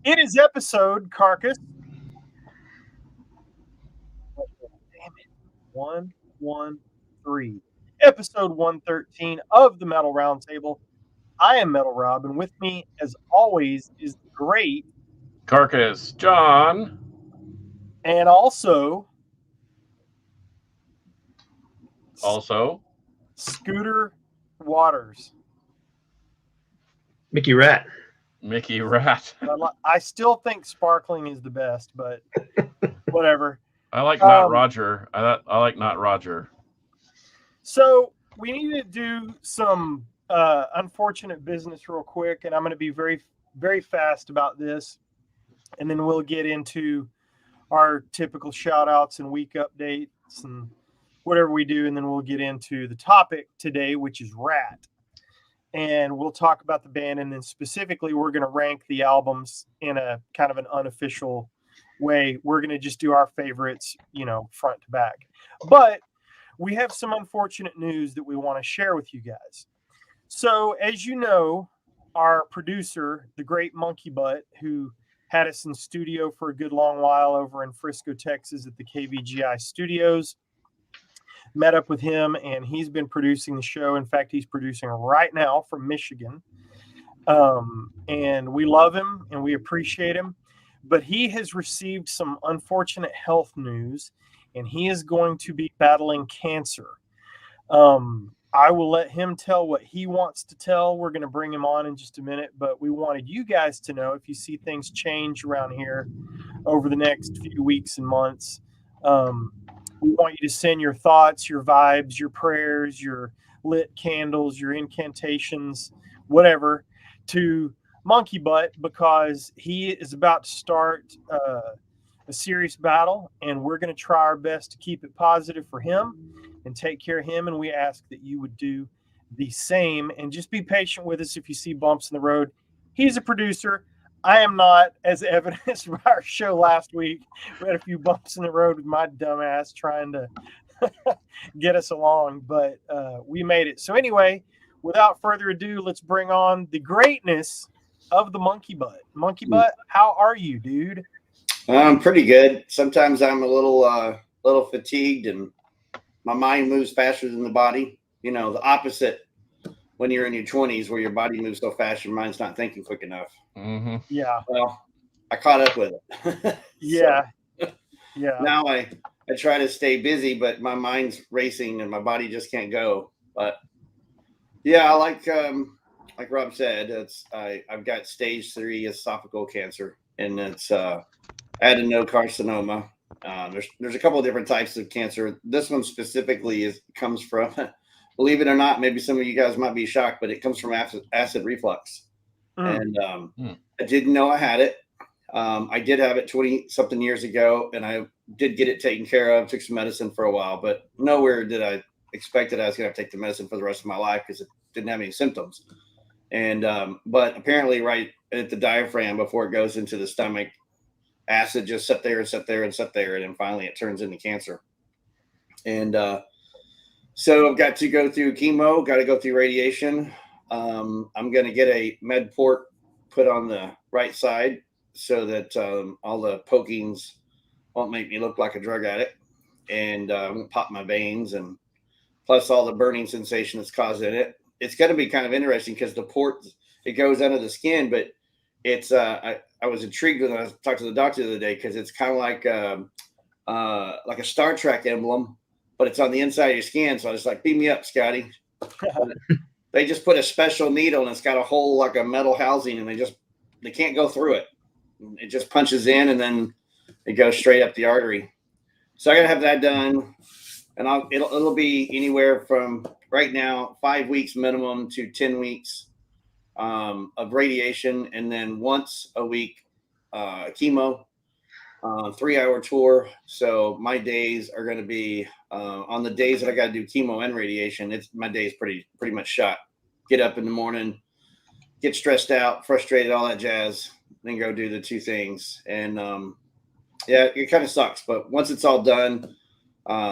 It is episode Carcass. Damn it. 113. Episode 113 of the Metal Roundtable. I am Metal Rob, and with me, as always, is the great Carcass, John. and also Also, Scooter Waters. Mickey Rat. Mickey Rat. I still think sparkling is the best, but whatever. I like not Roger. I like not Roger. So we need to do some unfortunate business real quick, and I'm going to be very, very fast about this, and then we'll get into our typical shout outs and week updates and whatever we do, and then we'll get into the topic today, which is RATT. And we'll talk about the band, and then specifically we're going to rank the albums in a kind of an unofficial way. We're going to just do our favorites, front to back. But we have some unfortunate news that we want to share with you guys. So, as you know, our producer, the great Monkey Butt, who had us in studio for a good long while over in Frisco, Texas at the KVGI studios, met up with him, and he's been producing the show. In fact, he's producing right now from Michigan. And we love him and we appreciate him. But he has received some unfortunate health news, and he is going to be battling cancer. I will let him tell what he wants to tell. We're going to bring him on in just a minute, but we wanted you guys to know if you see things change around here over the next few weeks and months. We want you to send your thoughts, your vibes, your prayers, your lit candles, your incantations, whatever, to Monkey Butt, because he is about to start a serious battle, and we're going to try our best to keep it positive for him and take care of him. And we ask that you would do the same, and just be patient with us if you see bumps in the road. He's a producer. I am not, as evidenced by our show last week. We had a few bumps in the road with my dumb ass trying to get us along, but we made it. So anyway, without further ado, let's bring on the greatness of the Monkey Butt. Monkey Butt, how are you, dude? I'm pretty good. Sometimes I'm a little fatigued, and my mind moves faster than the body. You know, the opposite when you're in your 20s, where your body moves so fast, your mind's not thinking quick enough. Mm-hmm. Yeah. Well, I caught up with it. Yeah. Yeah. Now I try to stay busy, but my mind's racing and my body just can't go. But yeah, like Rob said, I've got stage 3 esophageal cancer, and it's adenocarcinoma. There's a couple of different types of cancer. This one specifically comes from, believe it or not, maybe some of you guys might be shocked, but it comes from acid reflux. And I didn't know I had it. I did have it 20 something years ago, and I did get it taken care of, took some medicine for a while, but nowhere did I expect that I was going to take the medicine for the rest of my life, because it didn't have any symptoms. And but apparently right at the diaphragm, before it goes into the stomach, acid just sat there, and then finally it turns into cancer. And so I've got to go through chemo, got to go through radiation. I'm going to get a med port put on the right side so that all the pokings won't make me look like a drug addict, and won't pop my veins, and plus all the burning sensation that's causing it. It's going to be kind of interesting because the port, it goes under the skin, but it's I was intrigued when I talked to the doctor the other day, because it's kind of like a Star Trek emblem, but it's on the inside of your skin. So I was like, beam me up, Scotty. They just put a special needle, and it's got a hole like a metal housing, and they can't go through it. It just punches in, and then it goes straight up the artery. So I got to have that done, and it'll be anywhere from right now 5 weeks minimum to 10 weeks of radiation, and then once a week chemo, 3-hour tour. So my days are going to be on the days that I got to do chemo and radiation. My day is pretty much shot. Get up in the morning, get stressed out, frustrated, all that jazz, then go do the 2 things. And yeah, it kind of sucks, but once it's all done,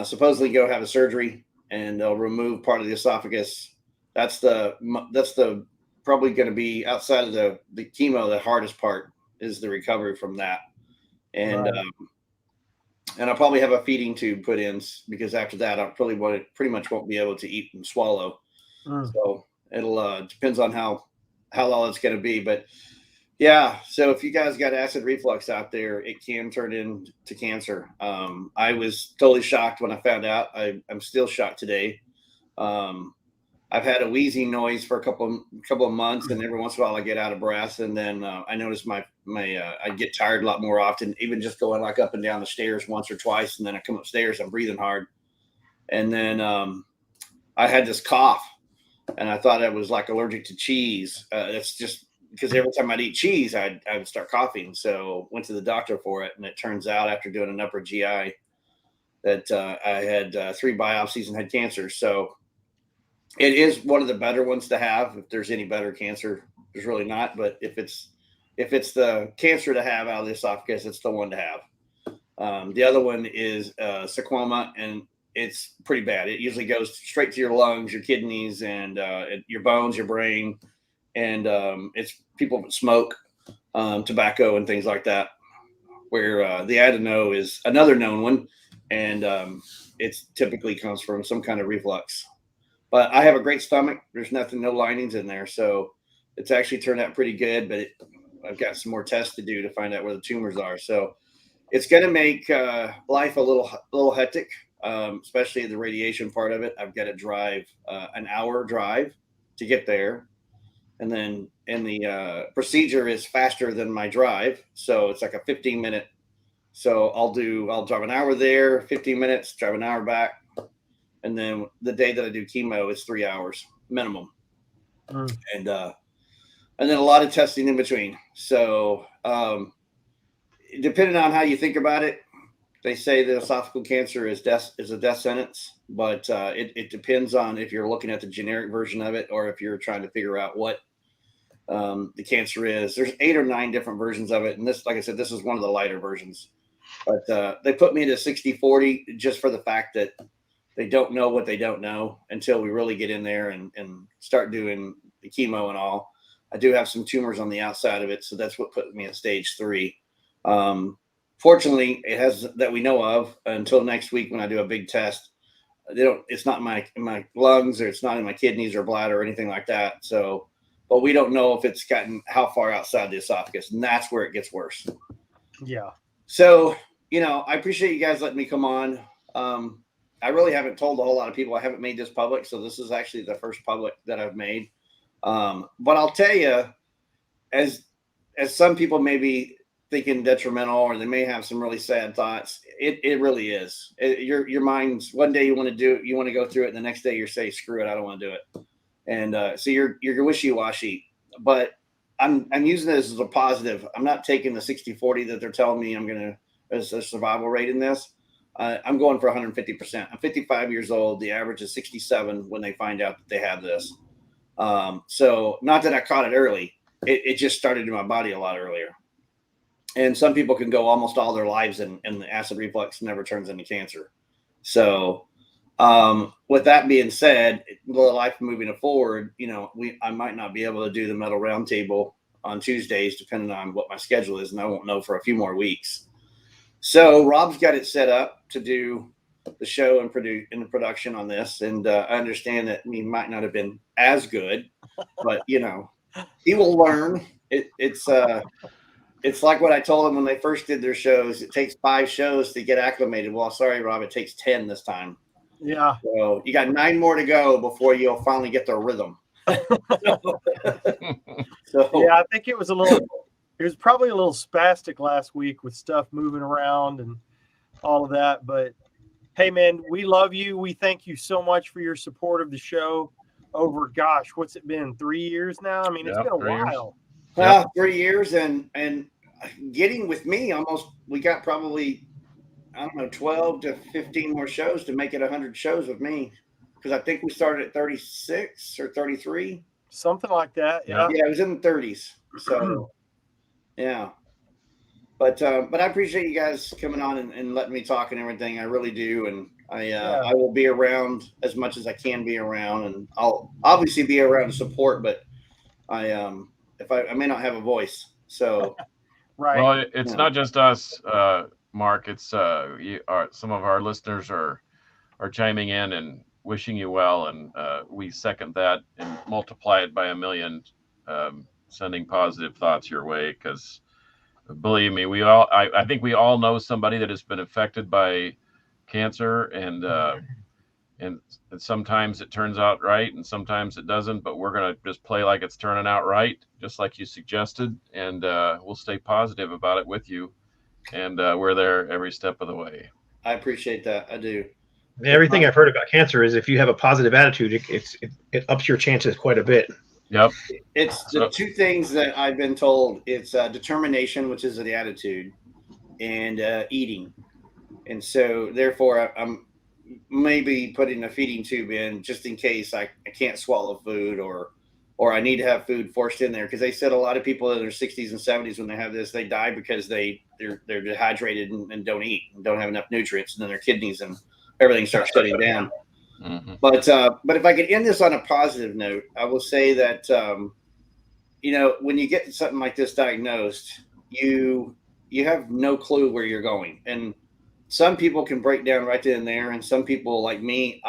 supposedly go have a surgery, and they'll remove part of the esophagus. That's the probably going to be, outside of the chemo, the hardest part is the recovery from that. And Right. and I'll probably have a feeding tube put in, because after that I pretty much won't be able to eat and swallow. So it'll depends on how long it's going to be. But yeah, so if you guys got acid reflux out there, it can turn into cancer. I was totally shocked when I found out. I'm still shocked today. I've had a wheezing noise for a couple of months, and every once in a while I get out of breath, and then I notice my I get tired a lot more often, even just going like up and down the stairs once or twice, and then I come upstairs, I'm breathing hard, and then I had this cough, and I thought I was like allergic to cheese. That's just because every time I'd eat cheese, I would start coughing. So went to the doctor for it, and it turns out after doing an upper GI that I had 3 biopsies and had cancer. So it is one of the better ones to have. If there's any better cancer, there's really not. But if it's the cancer to have out of the esophagus, it's the one to have. The other one is sarcoma, and it's pretty bad. It usually goes straight to your lungs, your kidneys, and your bones, your brain. And it's people that smoke, tobacco, and things like that. Where the adeno is another known one, and it's typically comes from some kind of reflux. But I have a great stomach. There's no linings in there, so it's actually turned out pretty good. But I've got some more tests to do to find out where the tumors are. So it's going to make life a little hectic, especially the radiation part of it. I've got to drive an hour drive to get there, and then the procedure is faster than my drive, so it's like a 15-minute. So I'll drive an hour there, 15 minutes, drive an hour back. And then the day that I do chemo is 3 hours minimum. And then a lot of testing in between. So depending on how you think about it, they say that esophageal cancer is a death sentence, but it depends on if you're looking at the generic version of it or if you're trying to figure out what the cancer is. There's 8 or 9 different versions of it. And this, like I said, this is one of the lighter versions. But they put me to 60-40 just for the fact that they don't know what they don't know until we really get in there and start doing the chemo and all. I do have some tumors on the outside of it, so that's what put me at stage 3. Fortunately, it has that we know of until next week when I do a big test. It's not in my lungs, or it's not in my kidneys or bladder or anything like that. So, but we don't know if it's gotten how far outside the esophagus, and that's where it gets worse. Yeah. So, I appreciate you guys letting me come on. I really haven't told a whole lot of people. I haven't made this public, so this is actually the first public that I've made. But I'll tell you, as some people may be thinking detrimental, or they may have some really sad thoughts, it really is. Your mind's one day you want to go through it, and the next day you're saying, screw it, I don't want to do it. And so you're wishy-washy. But I'm using this as a positive. I'm not taking the 60-40 that they're telling me I'm going to as a survival rate in this. I'm going for 150%. I'm 55 years old. The average is 67 when they find out that they have this. So not that I caught it early. It just started in my body a lot earlier. And some people can go almost all their lives and the acid reflux never turns into cancer. So with that being said, the life moving forward, I might not be able to do the metal round table on Tuesdays, depending on what my schedule is. And I won't know for a few more weeks. So Rob's got it set up to do the show and the production on this. And I understand that he might not have been as good, but he will learn. It's like what I told him when they first did their shows. It takes 5 shows to get acclimated. Well, sorry, Rob, it takes 10 this time. Yeah. So you got 9 more to go before you'll finally get the rhythm. So yeah, I think it was probably a little spastic last week with stuff moving around and all of that. But hey, man, we love you. We thank you so much for your support of the show over, gosh, what's it been? 3 years now? I mean, it's been a while. 3 years and getting with me we got probably, I don't know, 12 to 15 more shows to make it 100 shows with me. Because I think we started at 36 or 33. Something like that. Yeah. Yeah, it was in the 30s. So yeah. But I appreciate you guys coming on and letting me talk and everything. I really do. And I will be around as much as I can be around, and I'll obviously be around to support, but I may not have a voice. So Right. Well, it's not just us, Mark. It's some of our listeners are chiming in and wishing you well, and we second that and multiply it by a million, sending positive thoughts your way. Because believe me, I think we all know somebody that has been affected by cancer, and sometimes it turns out right, and sometimes it doesn't. But we're gonna just play like it's turning out right, just like you suggested, and we'll stay positive about it with you, and we're there every step of the way. I appreciate that. I do. Everything I've heard about cancer is if you have a positive attitude, it ups your chances quite a bit. Yep. It's the two things that I've been told. It's determination, which is the attitude, and eating. And so therefore I'm maybe putting a feeding tube in just in case I can't swallow food or I need to have food forced in there. Because they said a lot of people in their 60s and 70s, when they have this, they die because they're dehydrated and don't eat and don't have enough nutrients, and then their kidneys and everything starts shutting down. Mm-hmm. But if I could end this on a positive note, I will say that when you get something like this diagnosed, you have no clue where you're going. And some people can break down right then and there. And some people like me,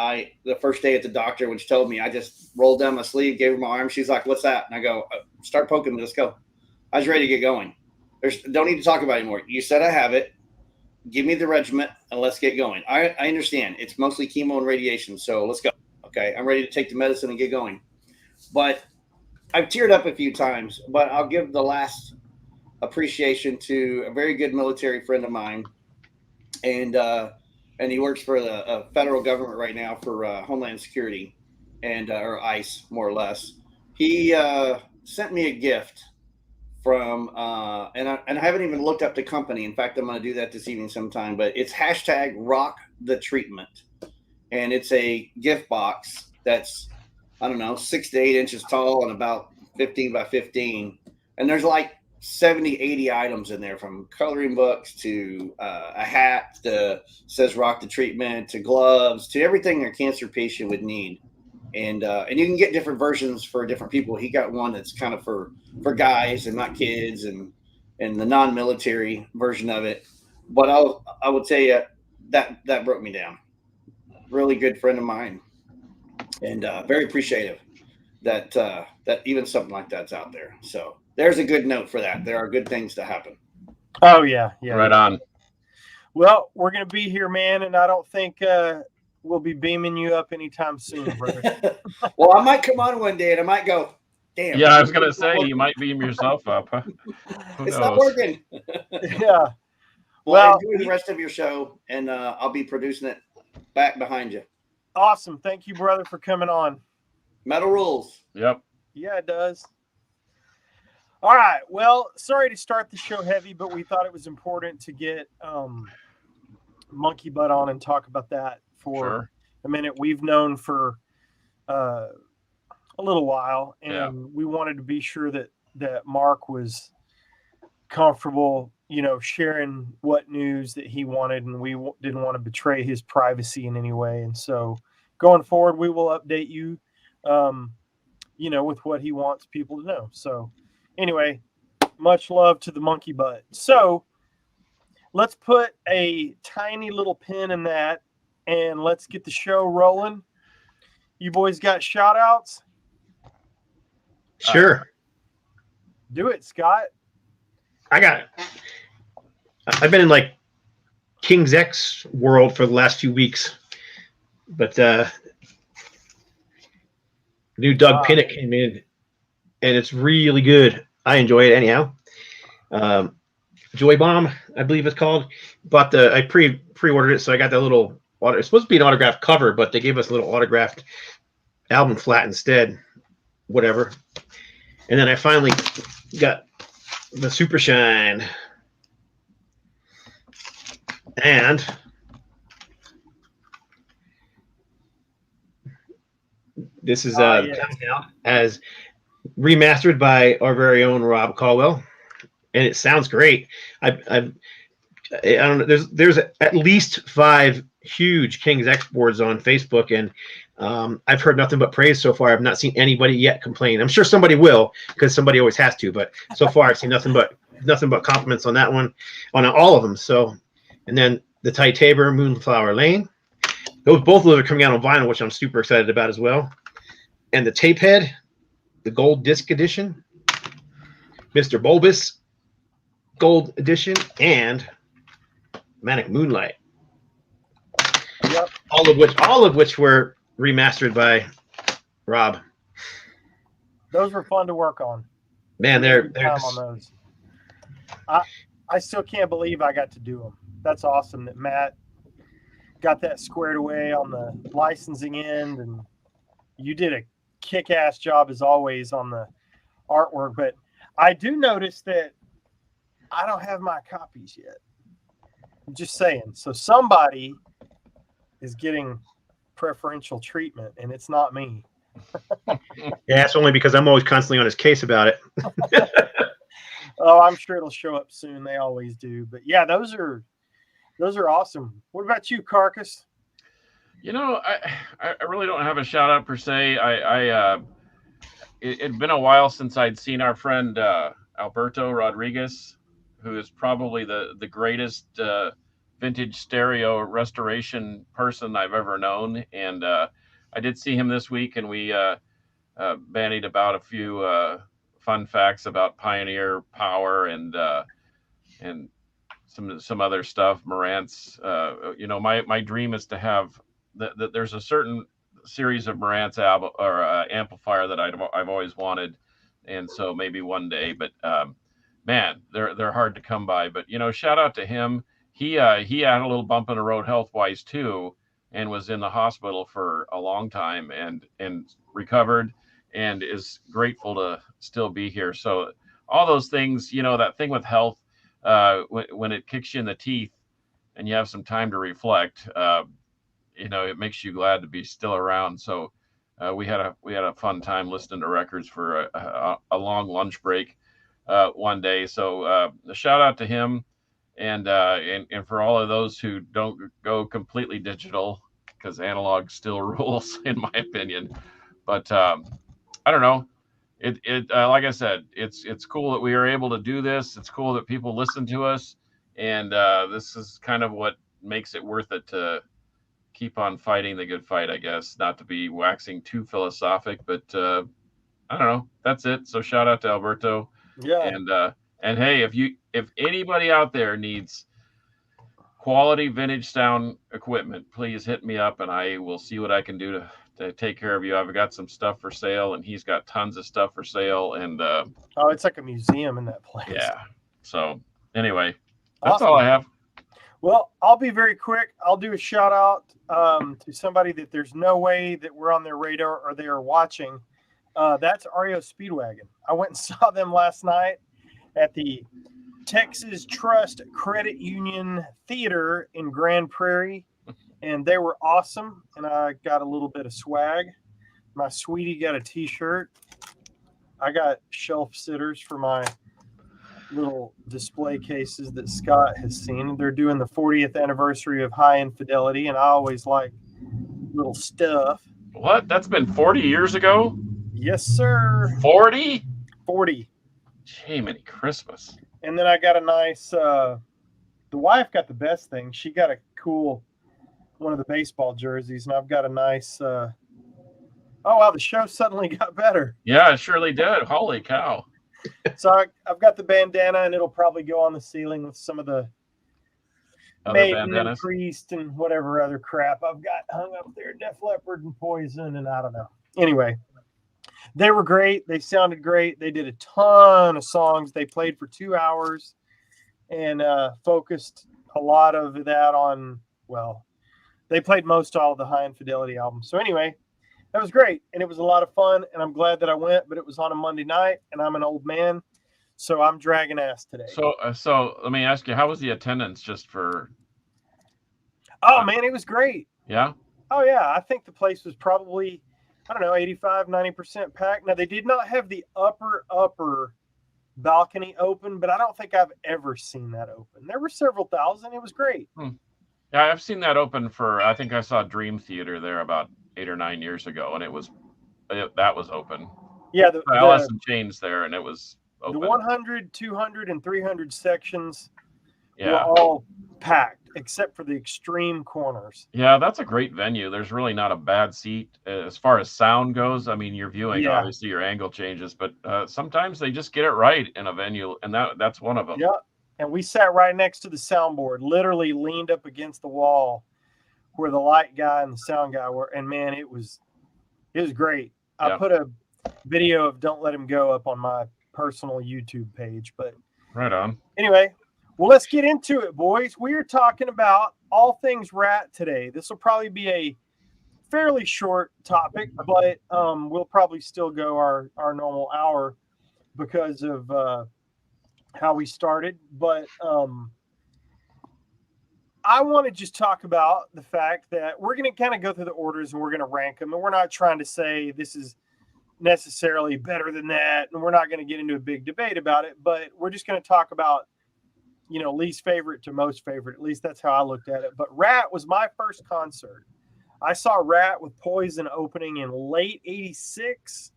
the first day at the doctor, when she told me, I just rolled down my sleeve, gave her my arm. She's like, "What's that?" And I go, "Start poking me. Let's go." I was ready to get going. Don't need to talk about it anymore. You said I have it. Give me the regimen and let's get going. I understand it's mostly chemo and radiation. So let's go. Okay. I'm ready to take the medicine and get going. But I've teared up a few times, but I'll give the last appreciation to a very good military friend of mine. And he works for the federal government right now for Homeland Security or ICE, more or less. He sent me a gift from and I haven't even looked up the company. In fact, I'm going to do that this evening sometime. But it's #RockTheTreatment, and it's a gift box that's 6 to 8 inches tall and about 15 by 15, and there's like 70, 80 items in there, from coloring books to a hat that says "Rock the Treatment" to gloves to everything a cancer patient would need. And you can get different versions for different people. He got one that's kind of for guys and not kids, and the non-military version of it. But I would say that broke me down. Really good friend of mine, and very appreciative that even something like that's out there. So there's a good note for that. There are good things to happen. Oh yeah. Right on. Well, we're gonna be here, man, and I don't think we'll be beaming you up anytime soon, brother. Well, I might come on one day and I might go, damn. Yeah, I was gonna say you might beam yourself up. Huh? It's not working. Yeah. Well, enjoy the rest of your show, and I'll be producing it back behind you. Awesome. Thank you, brother, for coming on. Metal rules. Yep. Yeah, it does. All right. Well, sorry to start the show heavy, but we thought it was important to get Monkey Butt on and talk about that for a minute. We've known for a little while, and we wanted to be sure that Mark was comfortable, sharing what news that he wanted, and we didn't want to betray his privacy in any way. And so going forward, we will update you, with what he wants people to know. So anyway, much love to the Monkey Butt. So let's put a tiny little pin in that, and let's get the show rolling. You boys got shout outs? Sure. Do it, Scott. I got it. I've been in like King's X world for the last few weeks, but new Doug Pinnock came in, and it's really good. I enjoy it anyhow. Joy Bomb, I believe it's called. I pre-ordered it, so I got that little. It's supposed to be an autographed cover, but they gave us a little autographed album flat instead. Whatever. And then I finally got the Super Shine. And this is coming out as remastered by our very own Rob Caldwell, and it sounds great. I don't know. There's at least 5 huge King's X boards on Facebook, and I've heard nothing but praise so far. I've not seen anybody yet complain. I'm sure somebody will, because somebody always has to, but so far I've seen nothing but nothing but compliments on that one, on all of them. So, and then the Tight Tabor, Moonflower Lane. Both of those are coming out on vinyl, which I'm super excited about as well. And the Tapehead, the Gold Disc Edition, Mr. Bulbous Gold Edition, and Manic Moonlight. Yep. All of which were remastered by Rob. Those were fun to work on. Man, they're on those. I still can't believe I got to do them. That's awesome that Matt got that squared away on the licensing end, and you did a kick-ass job as always on the artwork. But I do notice that I don't have my copies yet. I'm just saying. So somebody is getting preferential treatment, and it's not me. Yeah, it's only because I'm always constantly on his case about it. Oh, I'm sure it'll show up soon. They always do. But yeah, those are awesome. What about you, Carcass? I really don't have a shout out per se. It'd been a while since I'd seen our friend Alberto Rodriguez, who is probably the greatest vintage stereo restoration person I've ever known. And I did see him this week, and we bandied about a few fun facts about Pioneer Power and some other stuff. Marantz, my dream is to have that. There's a certain series of Marantz amplifier that I've always wanted, and so maybe one day. But man, they're hard to come by. But shout out to him. He had a little bump in the road health wise too, and was in the hospital for a long time and recovered, and is grateful to still be here. So all those things, that thing with health, when it kicks you in the teeth and you have some time to reflect, it makes you glad to be still around. So we had a fun time listening to records for a long lunch break one day. So a shout out to him, and for all of those who don't go completely digital, because analog still rules in my opinion. But I don't know. It like I said, it's cool that we are able to do this. It's cool that people listen to us, and this is kind of what makes it worth it to keep on fighting the good fight, I guess. Not to be waxing too philosophic, but I don't know. That's it. So shout out to Alberto. Yeah. And hey, if anybody out there needs quality vintage sound equipment, please hit me up, and I will see what I can do to take care of you. I've got some stuff for sale, and he's got tons of stuff for sale. And it's like a museum in that place. Yeah. So anyway, that's Awesome. all I have. Well, I'll be very quick. I'll do a shout out to somebody that there's no way that we're on their radar or they are watching. That's REO Speedwagon. I went and saw them last night at the Texas Trust Credit Union Theater in Grand Prairie, and they were awesome. And I got a little bit of swag. My sweetie got a t-shirt. I got shelf sitters for my little display cases that Scott has seen. They're doing the 40th anniversary of High Infidelity, and I always like little stuff. What? That's been 40 years ago? Yes, sir. 40? 40. Jiminy Christmas. And then I got a nice, the wife got the best thing. She got a cool, one of the baseball jerseys, and I've got a nice, oh, wow, the show suddenly got better. Yeah, it surely did. Holy cow. So I've got the bandana, and it'll probably go on the ceiling with some of the Maiden and Priest and whatever other crap I've got hung up there. Def Leppard and Poison, and I don't know. Anyway, they were great. They sounded great. They did a ton of songs. They played for 2 hours and focused a lot of that on, well, they played most all of the High Infidelity albums. So anyway, that was great, and it was a lot of fun, and I'm glad that I went, but it was on a Monday night, and I'm an old man, so I'm dragging ass today. So let me ask you, how was the attendance just for... Oh, man, it was great. Yeah? Oh, yeah, I think the place was probably, I don't know, 85, 90% packed. Now, they did not have the upper balcony open, but I don't think I've ever seen that open. There were several thousand. It was great. Yeah, I've seen that open for, I think I saw Dream Theater there about 8 or 9 years ago, and that was open. Yeah, Alice in Chains there, and it was open. The 100, 200, and 300 sections were Yeah. all packed, except for the extreme corners. Yeah, that's a great venue. There's really not a bad seat as far as sound goes. I mean, you're viewing, Yeah. obviously your angle changes, but sometimes they just get it right in a venue, and that's one of them. Yeah. And we sat right next to the soundboard, literally leaned up against the wall where the light guy and the sound guy were. And man, it was great. I Yeah. put a video of Don't Let Him Go up on my personal YouTube page. But Right on. anyway, well, let's get into it, boys. We are talking about all things RATT today. This will probably be a fairly short topic, but we'll probably still go our normal hour because of how we started. But I want to just talk about the fact that we're going to kind of go through the orders and we're going to rank them. And we're not trying to say this is necessarily better than that. And we're not going to get into a big debate about it, but we're just going to talk about, least favorite to most favorite. At least that's how I looked at it. But RATT was my first concert. I saw RATT with Poison opening in late 86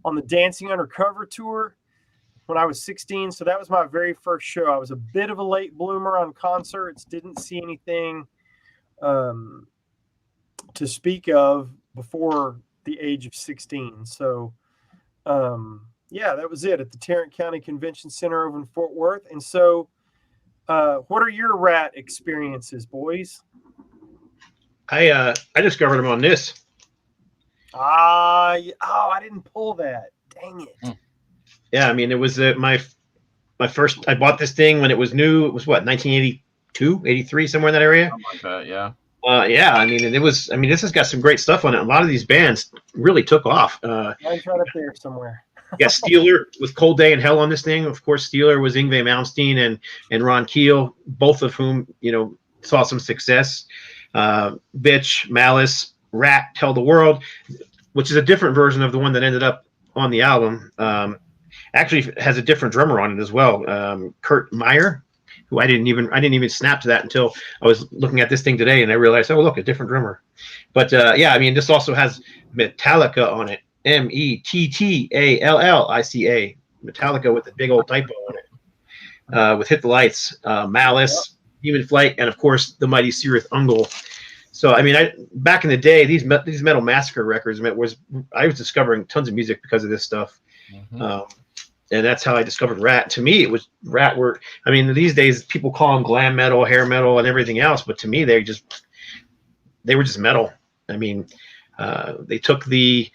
on the Dancing Undercover tour when I was 16. So that was my very first show. I was a bit of a late bloomer on concerts, didn't see anything to speak of before the age of 16. So, yeah, that was it at the Tarrant County Convention Center over in Fort Worth. And so what are your RATT experiences, boys? I discovered them on this. I didn't pull that. Dang it. Yeah, I mean, it was my first. I bought this thing when it was new. It was what, 1982, 83, somewhere in that area. Something like that, yeah. Yeah, I mean, and it was. I mean, this has got some great stuff on it. A lot of these bands really took off. Mine's right up there somewhere. Yeah, Steeler with Cold Day in Hell on this thing. Of course, Steeler was Yngwie Malmsteen and Ron Keel, both of whom saw some success. Bitch, Malice, RATT, Tell the World, which is a different version of the one that ended up on the album. Actually has a different drummer on it as well, Kurt Meyer, who I didn't even snap to that until I was looking at this thing today, and I realized, oh look, a different drummer. But yeah, I mean, this also has Metallica on it, Mettallicica, Metallica with the big old typo on it, with Hit the Lights, Malice, Human Flight, and of course the mighty Cirith Ungol. So I mean, back in the day, these Metal Massacre records, I was discovering tons of music because of this stuff. Mm-hmm. And that's how I discovered RATT. To me, it was RATT I mean, these days people call them glam metal, hair metal, and everything else, but to me, they were just metal. I mean, they took they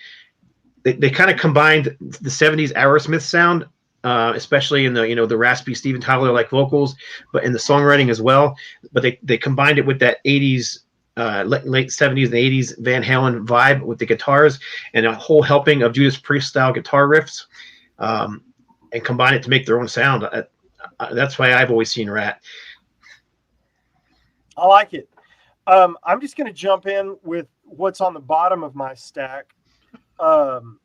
kind of combined the 70s Aerosmith sound, especially in the raspy Steven Tyler like vocals, but in the songwriting as well. But they combined it with that 80s, late 70s and 80s Van Halen vibe with the guitars and a whole helping of Judas Priest style guitar riffs. And combine it to make their own sound. That's why I've always seen RATT. I like it. I'm just going to jump in with what's on the bottom of my stack. And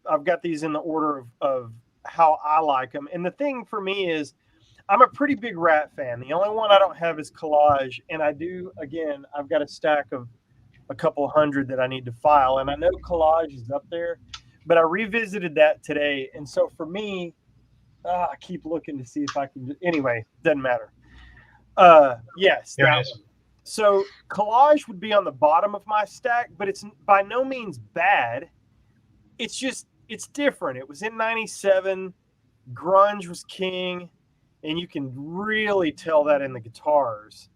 I've got these in the order of how I like them. And the thing for me is I'm a pretty big RATT fan. The only one I don't have is Collage. And I've got a stack of a couple hundred that I need to file. And I know Collage is up there, but I revisited that today. And so for me, I keep looking to see if I can. Anyway, doesn't matter. Yes. There it is. So Collage would be on the bottom of my stack, but it's by no means bad. It's different. It was in 97. Grunge was king, and you can really tell that in the guitars.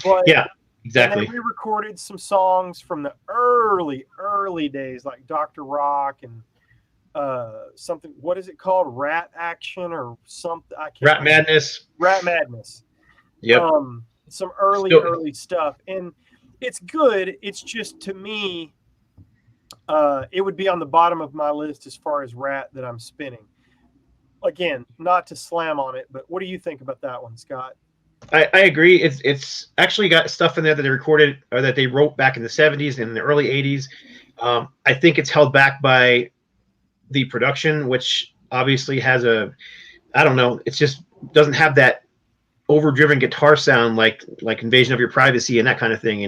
But yeah, exactly. And then we recorded some songs from the early days, like Dr. Rock and something. What is it called? Rat Action or something? I can't. RATT Madness. RATT Madness. Yep. Some early stuff, and it's good. It's just, to me, it would be on the bottom of my list as far as RATT that I'm spinning. Again, not to slam on it, but what do you think about that one, Scott? I agree. It's actually got stuff in there that they recorded or that they wrote back in the 70s and the early 80s. I think it's held back by the production, which obviously has I don't know, it just doesn't have that overdriven guitar sound like Invasion of Your Privacy and that kind of thing.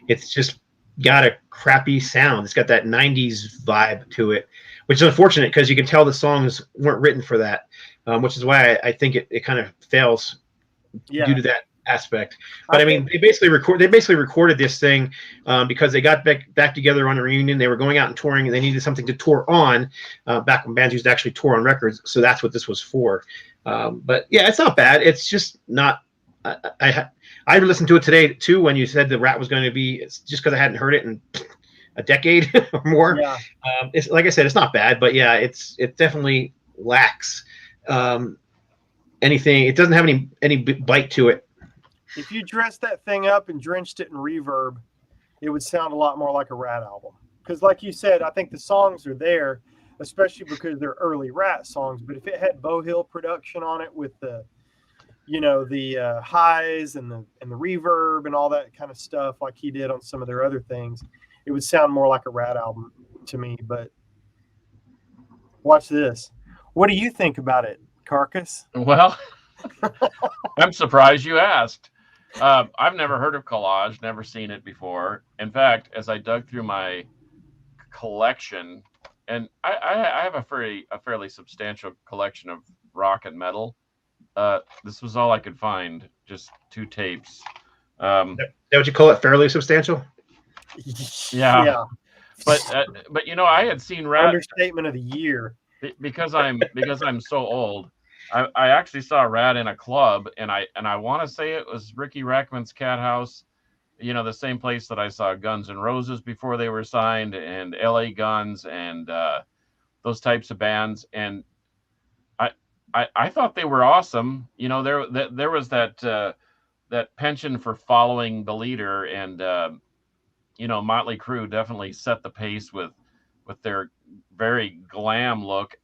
It's just got a crappy sound. It's got that 90s vibe to it, which is unfortunate because you can tell the songs weren't written for that, which is why I think it kind of fails due to that aspect. But I mean, they basically recorded this thing because they got back together on a reunion. They were going out and touring, and they needed something to tour on back when bands used to actually tour on records. So that's what this was for. But yeah, it's not bad. It's just not. I listened to it today too when you said the RATT was going to be. It's just because I hadn't heard it in a decade or more. Yeah. It's like I said, it's not bad, but yeah, it definitely lacks anything. It doesn't have any bite to it. If you dressed that thing up and drenched it in reverb, it would sound a lot more like a RATT album. Because like you said, I think the songs are there, especially because they're early RATT songs. But if it had Bohill production on it with the, the highs and the reverb and all that kind of stuff like he did on some of their other things, it would sound more like a RATT album to me. But watch this. What do you think about it, Carcass? Well, I'm surprised you asked. I've never heard of Collage, never seen it before. In fact, as I dug through my collection, and I have a fairly substantial collection of rock and metal. This was all I could find, just 2 tapes. That what you call it, fairly substantial? Yeah. But I had seen RATT. Understatement of the year. Because I'm so old. I actually saw RATT in a club, and I want to say it was Ricky Rackman's Cat House, the same place that I saw Guns N' Roses before they were signed, and LA Guns, and those types of bands. And I thought they were awesome. There was that penchant for following the leader, and Motley Crue definitely set the pace with their very glam look.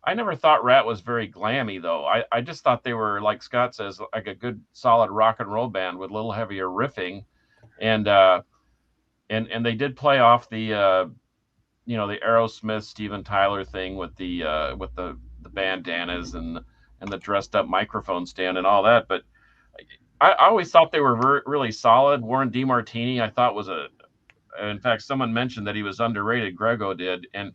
I never thought RATT was very glammy, though. I just thought they were, like Scott says, like a good solid rock and roll band with a little heavier riffing, and they did play off the the Aerosmith Steven Tyler thing with the bandanas and the dressed up microphone stand and all that. But I always thought they were really solid. Warren DeMartini, I thought was in fact, someone mentioned that he was underrated. Grego did, and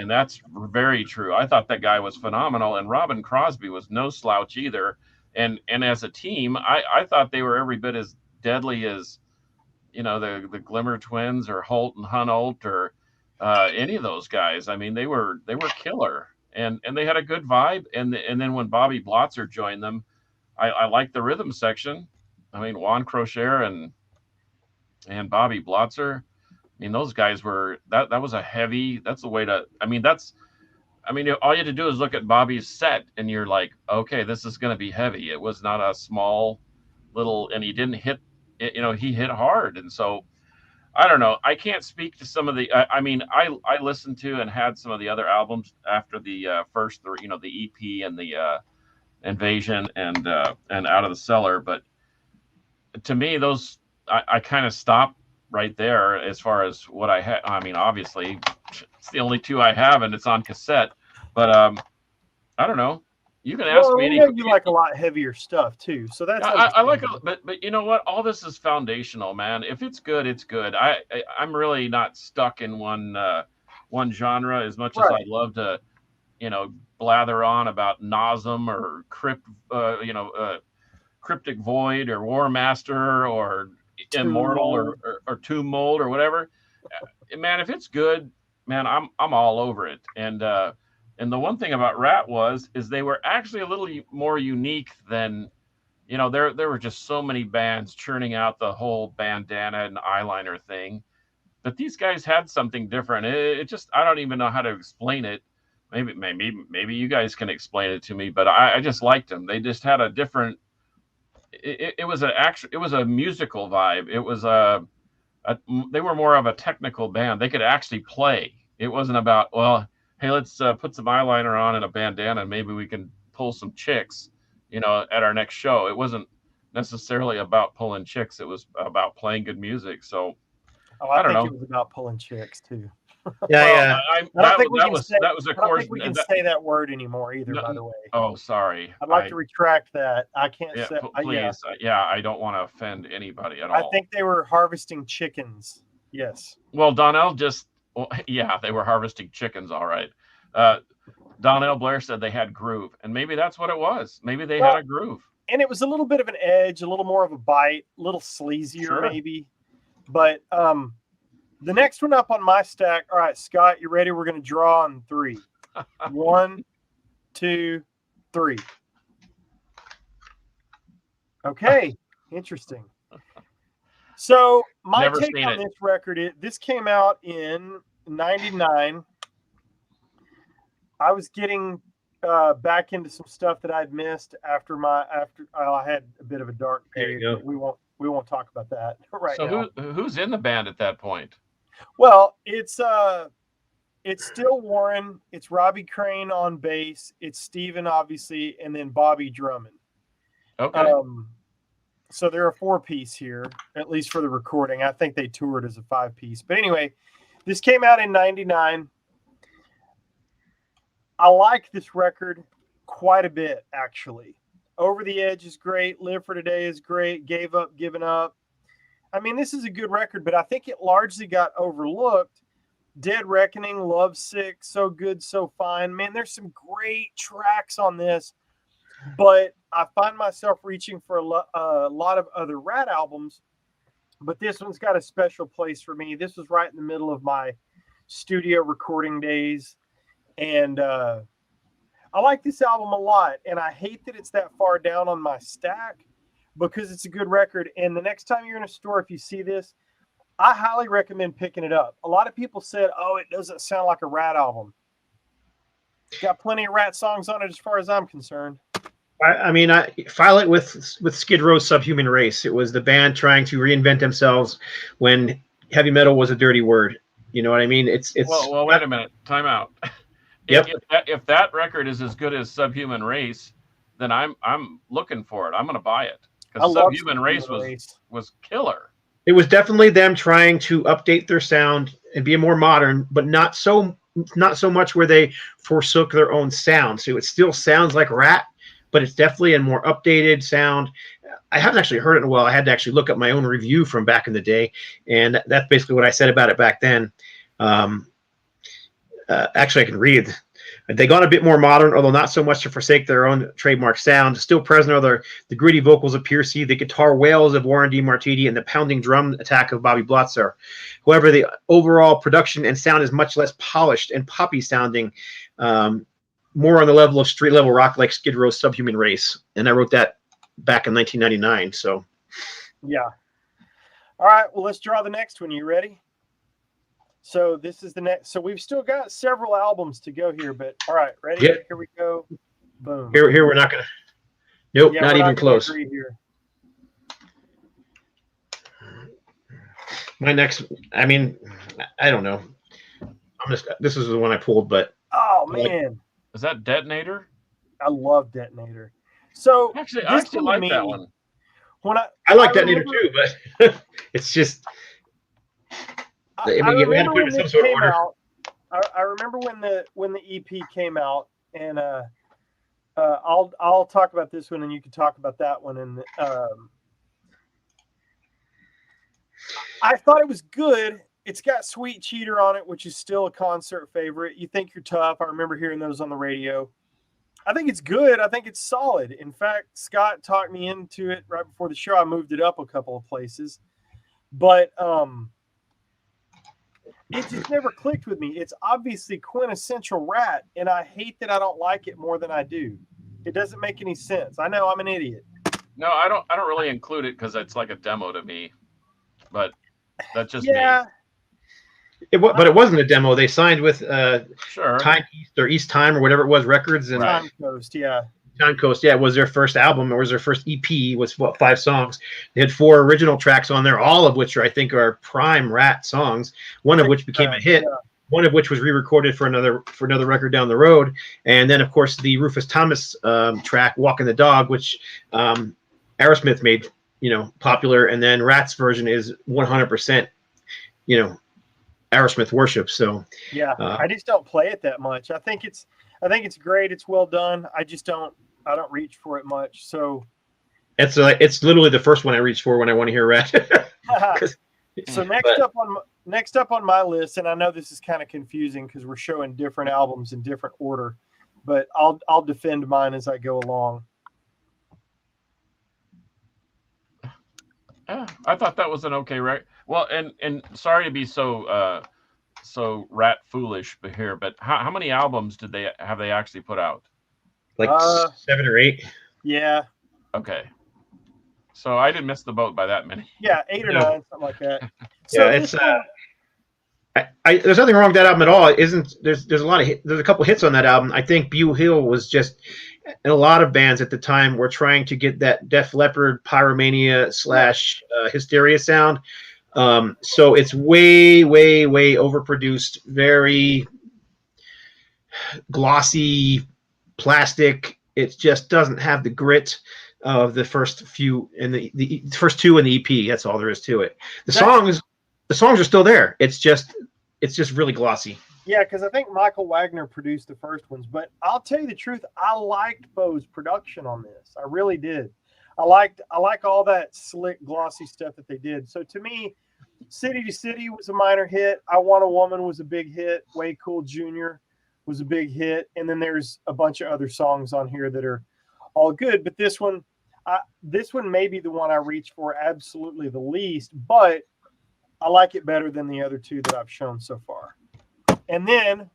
that's very true. I thought that guy was phenomenal, and Robin Crosby was no slouch either. And as a team, I thought they were every bit as deadly as the Glimmer Twins or Holt and Hunolt or any of those guys. I mean, they were killer, and they had a good vibe. And then when Bobby Blotzer joined them, I liked the rhythm section. I mean, Juan Crocher and Bobby Blotzer. I mean, those guys were that was a heavy. That's the way to. I mean, all you had to do is look at Bobby's set, and you're like, okay, this is going to be heavy. It was not a small little, and he didn't hit. He hit hard, and so I don't know. I can't speak to some of the. I listened to and had some of the other albums after the first, the EP and the Invasion and Out of the Cellar, but to me, those. I kind of stopped right there as far as what I had. I mean, obviously, it's the only 2 I have, and it's on cassette. But I don't know. You can ask me. You like a lot heavier stuff too, so that's. I like it, but you know what? All this is foundational, man. If it's good, it's good. I'm really not stuck in one genre as much as I'd love to, blather on about Nasm or Cryptic Void or War Master or Immortal or Tomb Mold or whatever. Man, if it's good, man, I'm all over it. And the one thing about RATT is they were actually a little more unique than, there were just so many bands churning out the whole bandana and eyeliner thing. But these guys had something different. It just, I don't even know how to explain it. Maybe you guys can explain it to me, but I just liked them. They just had a different. It was a musical vibe. It was they were more of a technical band. They could actually play. It wasn't about, well, hey, let's put some eyeliner on and a bandana, and maybe we can pull some chicks, at our next show. It wasn't necessarily about pulling chicks. It was about playing good music. So I don't know. It was about pulling chicks too. Yeah, I don't think we can say that word anymore either. No, by the way. Oh, sorry. I'd like to retract that. I can't say. Please. I don't want to offend anybody at all. I think they were harvesting chickens. Yes. Well, Donnell they were harvesting chickens, all right. Donnell Blair said they had groove, and maybe that's what it was. Maybe they had a groove. And it was a little bit of an edge, a little more of a bite, a little sleazier maybe. But the next one up on my stack. All right, Scott, you ready? We're going to draw on 3. 1, 2, 3. Okay, interesting. So my take on this record, this came out in '99. I was getting back into some stuff that I'd missed after I had a bit of a dark period. We won't talk about that right now. So who's in the band at that point? Well, it's still Warren. It's Robbie Crane on bass. It's Steven, obviously, and then Bobby drumming. Okay. So they're a 4-piece here, at least for the recording. I think they toured as a 5-piece. But anyway, this came out in '99. I like this record quite a bit, actually. Over the Edge is great. Live for Today is great. Gave Up, Given Up. I mean, this is a good record, but I think it largely got overlooked. Dead Reckoning, Lovesick, So Good, So Fine. Man, there's some great tracks on this, but I find myself reaching for a lot of other RATT albums, but this one's got a special place for me. This was right in the middle of my studio recording days, and I like this album a lot, and I hate that it's that far down on my stack because it's a good record. And the next time you're in a store, if you see this, I highly recommend picking it up. A lot of people said, oh, it doesn't sound like a RATT album. It's got plenty of RATT songs on it as far as I'm concerned. I mean, I file it with Skid Row's Subhuman Race. It was the band trying to reinvent themselves when heavy metal was a dirty word. You know what I mean? It's well, wait a minute. Time out. Yep. If that record is as good as Subhuman Race, then I'm looking for it. I'm going to buy it because Subhuman Race was killer. It was definitely them trying to update their sound and be more modern, but not so much where they forsook their own sound. So it still sounds like RATT, but it's definitely a more updated sound. I haven't actually heard it in a while. I had to actually look up my own review from back in the day, and that's basically what I said about it back then. Actually, I can read. They got a bit more modern, although not so much to forsake their own trademark sound. Still present are the gritty vocals of Piercy, the guitar wails of Warren D. Martini, and the pounding drum attack of Bobby Blotzer. However, the overall production and sound is much less polished and poppy sounding, more on the level of street level rock like Skid Row's Subhuman Race. And I wrote that back in 1999. So, yeah. All right. Well, let's draw the next one. You ready? So this is the next. So we've still got several albums to go here, but all right, ready? Yep. Here we go. Boom. Here we're not gonna. Nope, not even close. Here. My next. I mean, I don't know. This is the one I pulled, but. Oh man. Is that Detonator? I love Detonator. So actually, I actually like that one. When I like Detonator too, but it's just. I remember when this came out. I remember when the EP came out, and I'll talk about this one, and you can talk about that one. And I thought it was good. It's got Sweet Cheater on it, which is still a concert favorite. You Think You're Tough. I remember hearing those on the radio. I think it's good. I think it's solid. In fact, Scott talked me into it right before the show. I moved it up a couple of places, but it just never clicked with me. It's obviously quintessential RATT, and I hate that I don't like it more than I do. It doesn't make any sense. I know I'm an idiot. No, I don't really include it because it's like a demo to me. But that's just me. But it wasn't a demo. They signed with sure. Time East or East Time or whatever it was, Records. And Time Coast, yeah. Time Coast, yeah, was their first album. It was their first EP. Was 5 songs. They had 4 original tracks on there, all of which I think are prime RATT songs. One of which became a hit. Yeah. One of which was re-recorded for another record down the road. And then, of course, the Rufus Thomas track, "Walking the Dog," which Aerosmith made, popular. And then RATT's version is 100%, Aerosmith worship. So yeah, I just don't play it that much. I think it's great. It's well done. I don't reach for it much. So it's literally the first one I reach for when I want to hear RATT. So next up next up on my list, and I know this is kind of confusing because we're showing different albums in different order, but I'll defend mine as I go along. Yeah, I thought that was an okay record. Well, and sorry to be so rat foolish here, but how many albums have they actually put out? Like 7 or 8. Yeah. Okay. So I didn't miss the boat by that many. Yeah, 8 or 9, something like that. So yeah, it's there's nothing wrong with that album at all. There's a lot of there's a couple hits on that album. I think Bew Hill was just, and a lot of bands at the time were trying to get that Def Leppard Pyromania / Hysteria sound. So it's way overproduced, very glossy plastic. It just doesn't have the grit of the first few and the first 2 in the EP. That's all there is to it. The songs are still there. It's just really glossy. Yeah, because I think Michael Wagner produced the first ones, but I'll tell you the truth, I liked Bo's production on this. I really did. I like all that slick, glossy stuff that they did. So to me, City to City was a minor hit. I Want a Woman was a big hit. Way Cool Jr. was a big hit. And then there's a bunch of other songs on here that are all good. But this one may be the one I reach for absolutely the least, but I like it better than the other 2 that I've shown so far. And then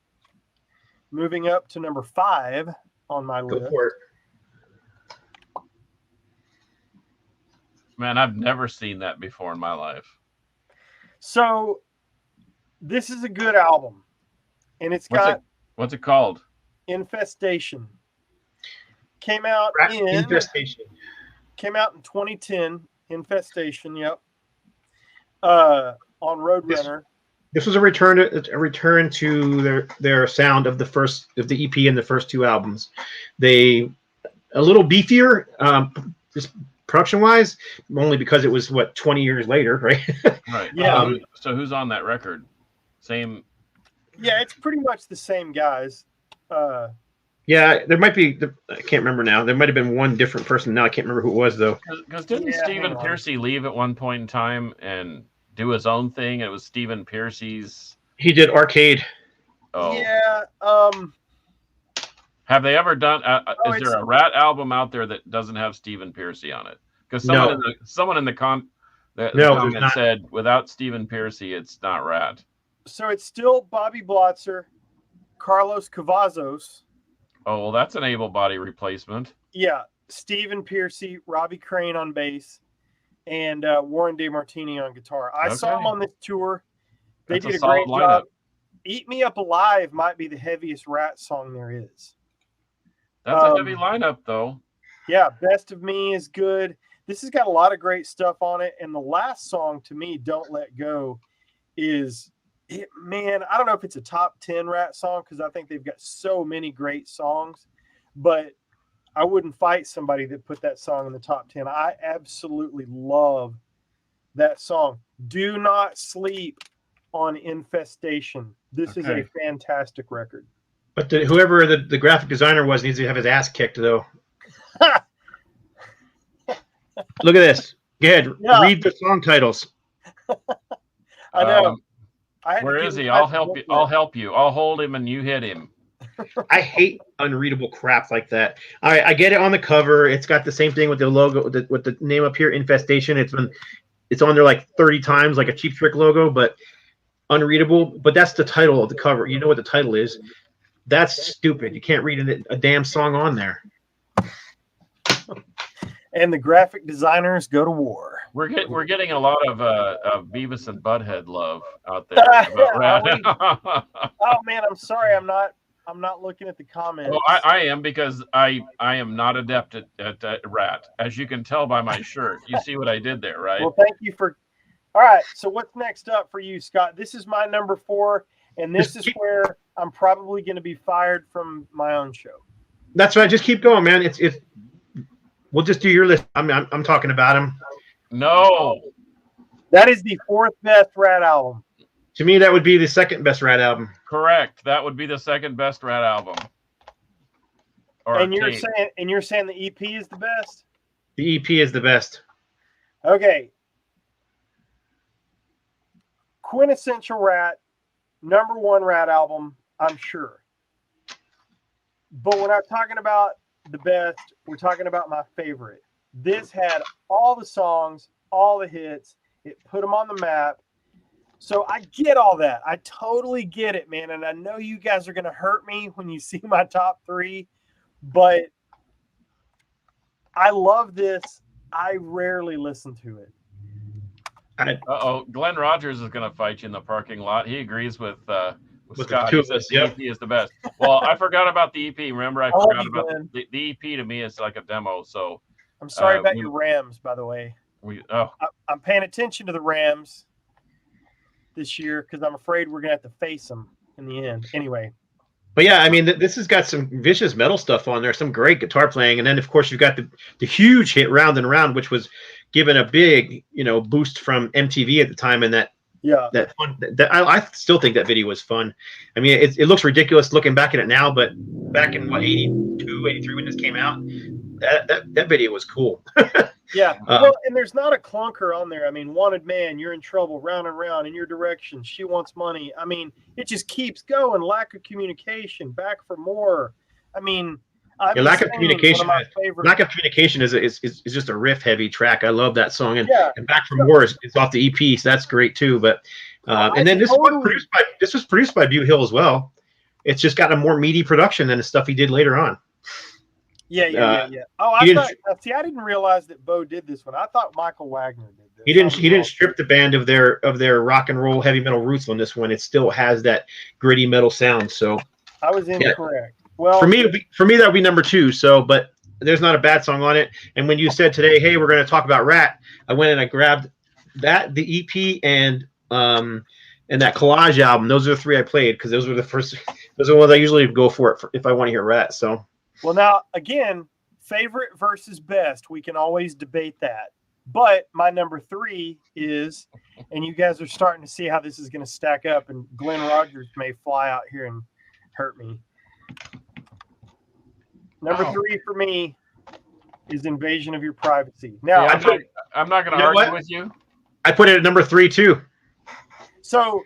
moving up to number 5 on my list. Go for it. Man, I've never seen that before in my life. So this is a good album, and what's it called? Infestation. Came out Infestation. Came out in 2010. Infestation. Yep. On Roadrunner. This was a return to their sound of the EP and the first 2 albums. They a little beefier, just production wise, only because it was 20 years later, right? Right. Yeah. So who's on that record? Same. Yeah, it's pretty much the same guys. Yeah, there might be. I can't remember now. There might have been one different person. Now I can't remember who it was though. Because didn't Stephen Pearcy leave at one point in time and do his own thing? It was Stephen Pearcy's. He did Arcade. Oh. Yeah. Have they ever done? Is there a RATT album out there that doesn't have Stephen Pearcy on it? Because someone in the comment said without Stephen Pearcy, it's not RATT. So it's still Bobby Blotzer, Carlos Cavazos. Oh, well, that's an able-body replacement. Yeah, Stephen Pearcy, Robbie Crane on bass, and Warren DeMartini on guitar. I saw them on this tour. They did a great job. Eat Me Up Alive might be the heaviest RATT song there is. That's a heavy lineup, though. Yeah, Best of Me is good. This has got a lot of great stuff on it. And the last song, to me, Don't Let Go, is... man, I don't know if it's a top 10 RATT song because I think they've got so many great songs, but I wouldn't fight somebody that put that song in the top 10. I absolutely love that song. Do not sleep on Infestation. This is a fantastic record. But whoever the graphic designer was needs to have his ass kicked, though. Look at this. Go ahead. Yeah. Read the song titles. I know. Where is he? I'll help you. I'll hold him and you hit him. I hate unreadable crap like that. All right, I get it on the cover. It's got the same thing with the logo, with the name up here, Infestation. It's on there like 30 times, like a Cheap Trick logo, but unreadable. But that's the title of the cover. You know what the title is. That's stupid. You can't read a damn song on there. And the graphic designers go to war. We're getting a lot of Beavis and Butthead love out there. About oh man, I'm sorry, I'm not looking at the comments. Well, I am, because I am not adept at RATT, as you can tell by my shirt. You see what I did there, right? Well, thank you for. All right, so what's next up for you, Scott? This is my number 4, and this is where I'm probably going to be fired from my own show. That's right. Just keep going, man. It's. We'll just do your list. I'm talking about him. No. That is the 4th best RATT album. To me, that would be the 2nd best RATT album. Correct. That would be the 2nd best RATT album. And you're saying the EP is the best? The EP is the best. Okay. quintessential RATT, #1 RATT album, I'm sure. But when I'm talking about the best, we're talking about my favorite. This had all the songs, all the hits. It put them on the map. So I get all that. I totally get it, man. And I know you guys are going to hurt me when you see my top 3, but I love this. I rarely listen to it. Glenn Rogers is going to fight you in the parking lot. He agrees with Scott. Two He of says us, the yep. EP is the best. Well, I forgot about the EP. Remember, I love forgot you, about Glenn. the EP. To me, is like a demo. So I'm sorry about your Rams, by the way. I'm paying attention to the Rams this year because I'm afraid we're going to have to face them in the end. Anyway. But yeah, I mean, this has got some vicious metal stuff on there, some great guitar playing, and then of course you've got the huge hit "Round and Round," which was given a big boost from MTV at the time, and that I still think that video was fun. I mean, it looks ridiculous looking back at it now, but back in 82, 83 when this came out, that video was cool. Yeah. Well, and there's not a clunker on there. I mean, Wanted Man, You're in Trouble, Round and Round, In Your Direction, She Wants Money. I mean, it just keeps going. Lack of communication, Back for More. I mean, lack of communication. Lack of communication is just a riff heavy track. I love that song, and Back for More is off the EP, so that's great too. But and then this was produced by Beau Hill as well. It's just got a more meaty production than the stuff he did later on. Yeah. Oh, I didn't realize that Bo did this one. I thought Michael Wagner did this. He didn't strip the band of their rock and roll heavy metal roots on this one. It still has that gritty metal sound. So I was incorrect. Well, for me that would be #2. So, but there's not a bad song on it. And when you said today, hey, we're going to talk about RATT, I went and I grabbed the EP and that Collage album. Those are the 3 I played because those are the ones I usually go for if I want to hear RATT. So. Well, now, again, favorite versus best, we can always debate that. But my #3 is, and you guys are starting to see how this is going to stack up, and Glenn Rogers may fly out here and hurt me. #3 for me is Invasion of Your Privacy. Now, I'm not going to argue with you. I put it at #3 too. So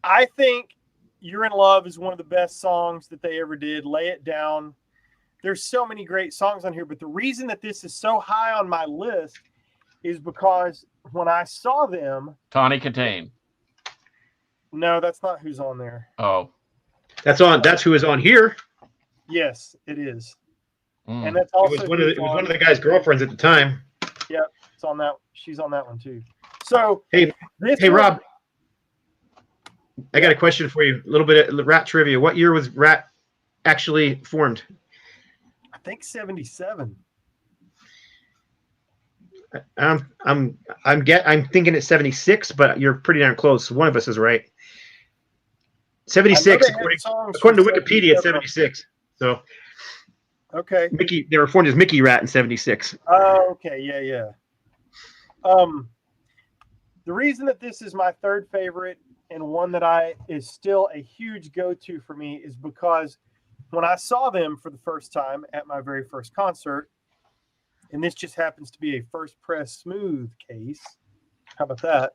I think You're in Love is one of the best songs that they ever did. Lay It Down. There's so many great songs on here, but the reason that this is so high on my list is because when I saw them, Tawny Katane. No, that's not who's on there. Oh, that's who is on here. Yes, it is, and that's also it was one of the guy's girlfriends at the time. Yep, it's on that. She's on that one too. So hey, Rob, I got a question for you. A little bit of RATT trivia. What year was RATT actually formed? I think 77. I'm thinking it's 76, but you're pretty darn close. One of us is right. 76 according to Wikipedia. It's 76. So okay, they were formed as Mickey RATT in 76. Oh, okay, yeah. The reason that this is my 3rd favorite and one that is still a huge go-to for me is because when I saw them for the first time at my very first concert, and this just happens to be a First Press Smooth case. How about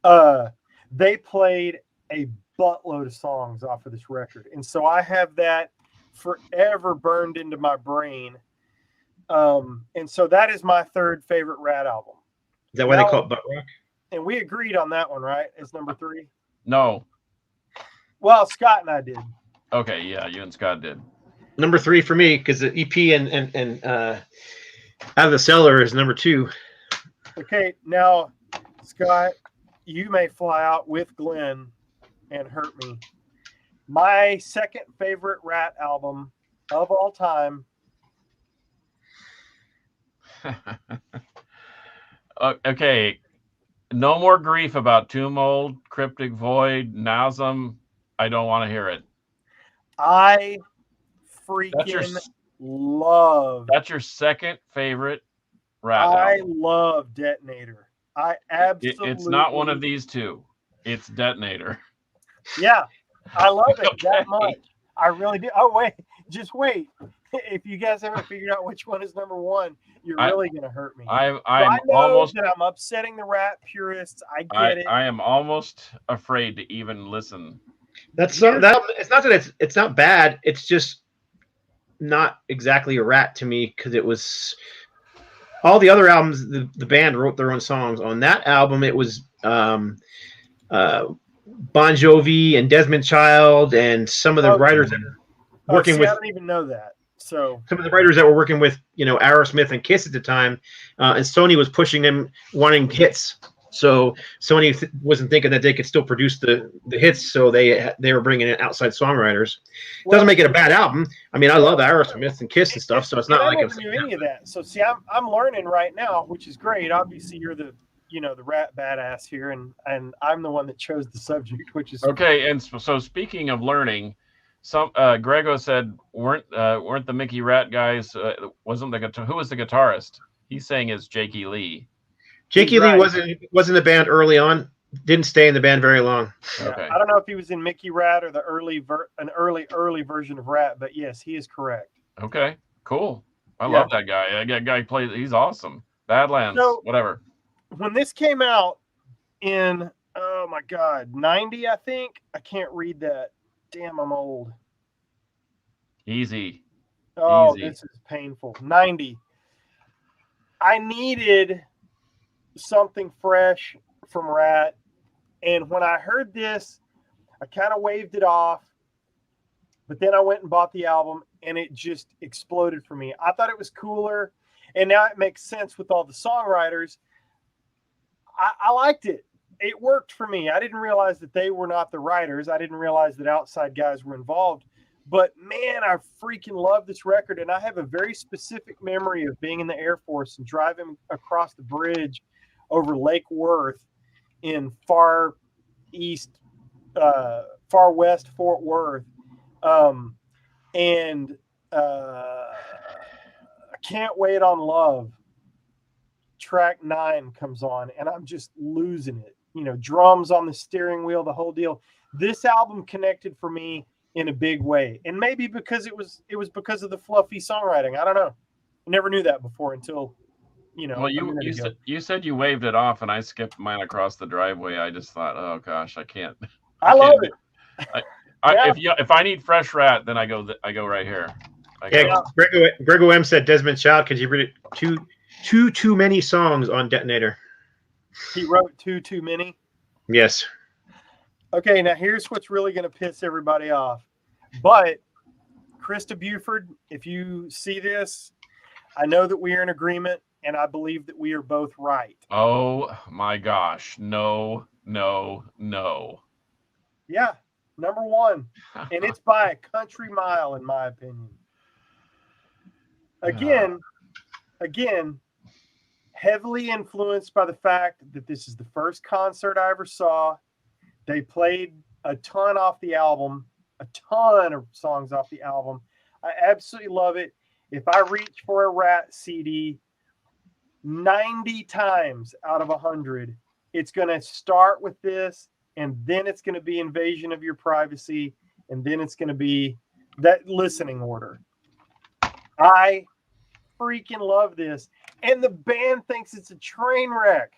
that? They played a buttload of songs off of this record. And so I have that forever burned into my brain. And so that is my 3rd favorite RATT album. Is that why they call it butt rock? And we agreed on that one, right? As #3? No. Well, Scott and I did. Okay, yeah, you and Scott did. #3 for me because the EP and Out of the Cellar is #2. Okay, now Scott, you may fly out with Glenn and hurt me. My 2nd favorite RATT album of all time. Okay, no more grief about Tomb Mold, Cryptic Void, Nasm. I don't want to hear it. I freaking love. That's your 2nd favorite RATT I album. love Detonator. I absolutely. It's not one of these two. It's Detonator. Yeah, I love it Okay. that much. I really do. Oh wait, just wait. if you guys haven't figured out which one is number one, you're really gonna hurt me. I'm So I know almost that I'm upsetting the RATT purists. I I, get it. I am almost afraid to even listen. It's not that it's not bad. It's just not exactly a RATT to me because it was all the other albums. The band wrote their own songs. On that album, it was Bon Jovi and Desmond Child and some of the writers that were working with. I don't even know that. So some of the writers that were working with, Aerosmith and Kiss at the time, and Sony was pushing them, wanting hits. So Sony wasn't thinking that they could still produce the hits, so they were bringing in outside songwriters. Doesn't make it a bad album. I mean, I love Aerosmith and Kiss and stuff, so it's not like I never knew any of that. So see, I'm learning right now, which is great. Obviously, you're the the RATT badass here, and I'm the one that chose the subject, which is okay. And so speaking of learning, some Grego said weren't the Mickey RATT guys? Wasn't who was the guitarist? He's saying it's Jakey Lee. Jakey Lee wasn't in the band early on. Didn't stay in the band very long. Okay. I don't know if he was in Mickey RATT or the early version of RATT, but yes, he is correct. Okay, cool. I love that guy. That guy plays. He's awesome. Badlands, whatever. When this came out in 90, I think. I can't read that. Damn, I'm old. Easy. Oh, this is painful. 90. I needed something fresh from RATT, and when I heard this, I kind of waved it off, but then I went and bought the album, and it just exploded for me. I thought it was cooler, and now it makes sense with all the songwriters. I liked it. It worked for me. I didn't realize that they were not the writers. I didn't realize that outside guys were involved. But, man, I freaking love this record. And I have a very specific memory of being in the Air Force and driving across the bridge over Lake Worth in far west Fort Worth. And I Can't Wait on Love. Track 9 comes on, and I'm just losing it. Drums on the steering wheel, the whole deal. This album connected for me in a big way, and maybe because it was because of the fluffy songwriting. I don't know. I never knew that before until Well, you said you waved it off, and I skipped mine across the driveway. I just thought, oh gosh, I can't. I love it. If I need fresh RATT, then I go right here. Grego M said Desmond Child because you read it too many songs on Detonator. He wrote too many? Yes. Okay, now here's what's really going to piss everybody off. But, Krista Buford, if you see this, I know that we are in agreement, and I believe that we are both right. Oh, my gosh. No. Yeah, number one. And it's by a country mile, in my opinion. Again, heavily influenced by the fact that this is the first concert I ever saw. They played a ton off the album, a ton of songs off the album. I absolutely love it. If I reach for a RATT CD, 90 times out of 100, it's going to start with this, and then it's going to be Invasion of Your Privacy, and then it's going to be that listening order. I freaking love this. And the band thinks it's a train wreck.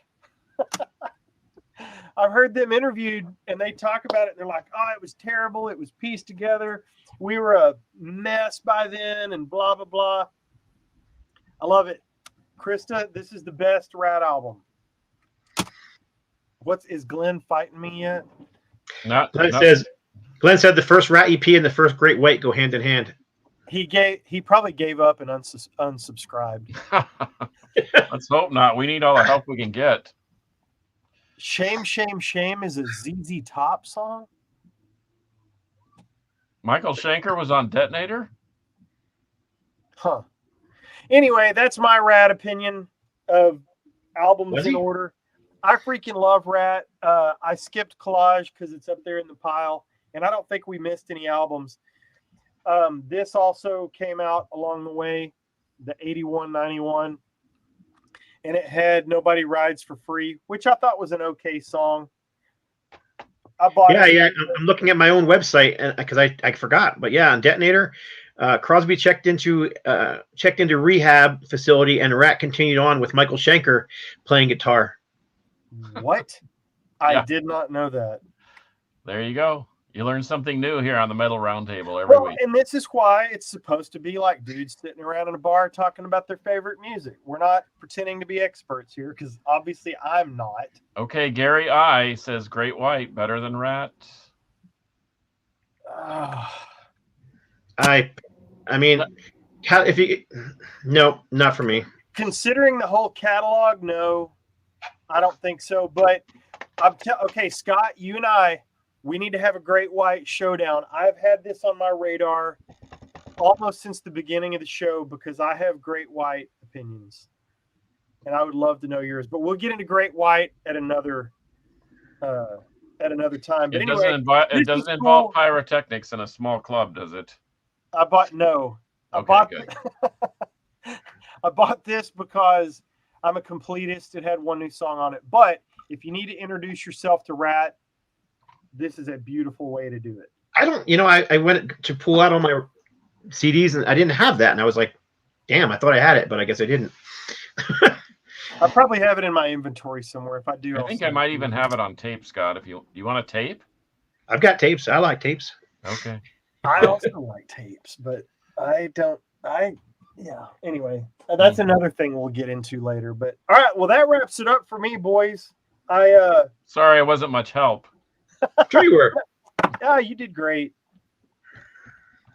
I've heard them interviewed, and they talk about it. They're like, oh, it was terrible. It was pieced together. We were a mess by then, and blah, blah, blah. I love it. Krista, this is the best RATT album. Is Glenn fighting me yet? Glenn said the first RATT EP and the first Great White go hand in hand. He probably gave up and unsubscribed. Let's hope not. We need all the help we can get. Shame, Shame, Shame is a ZZ Top song? Michael Schenker was on Detonator? Huh. Anyway, that's my RATT opinion of albums in order. I freaking love RATT. I skipped Collage because it's up there in the pile, and I don't think we missed any albums. This also came out along the way, the 81-91, and it had Nobody Rides for Free, which I thought was an okay song. I bought it. I'm looking at my own website because I forgot, but yeah, on Detonator, Crosby checked into rehab facility, and RATT continued on with Michael Schenker playing guitar. What? I Yeah. did not know that. There you go. You learn something new here on the Metal Roundtable every week. And this is why it's supposed to be like dudes sitting around in a bar talking about their favorite music. We're not pretending to be experts here because obviously I'm not. Okay, Gary I says Great White better than RATT. I mean, no, not for me. Considering the whole catalog, no, I don't think so. But okay, Scott, you and I, we need to have a Great White showdown. I've had this on my radar almost since the beginning of the show because I have Great White opinions, and I would love to know yours. But we'll get into Great White at another time. But it doesn't involve pyrotechnics in a small club, does it? I bought this because I'm a completist. It had one new song on it. But if you need to introduce yourself to RATT, this is a beautiful way to do it. I went to pull out all my CDs and I didn't have that. And I was like, damn, I thought I had it, but I guess I didn't. I probably have it in my inventory somewhere. If I do, I think I might even have it on tape, Scott. If you want a tape? I've got tapes. I like tapes. Okay. I also like tapes, but anyway, that's another thing we'll get into later. But all right, well, that wraps it up for me, boys. Sorry, I wasn't much help. Sure you were. Yeah, you did great.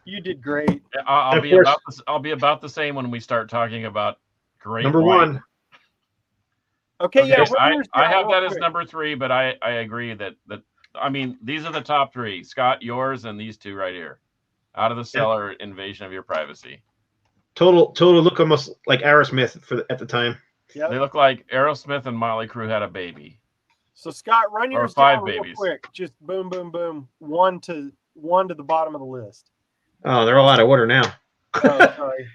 You did great. I'll be about the same when we start talking about Great number White. One. Okay, yeah. I have that as number 3, but I agree that I mean, these are the top 3. Scott, yours, and these two right here. Out of the Cellar, Invasion of Your Privacy. Total look almost like Aerosmith at the time. Yep. They look like Aerosmith and Motley Crue had a baby. So Scott, run yours down real quick. Just boom, boom, boom. One to the bottom of the list. Oh, they're all out of order now. Oh, sorry.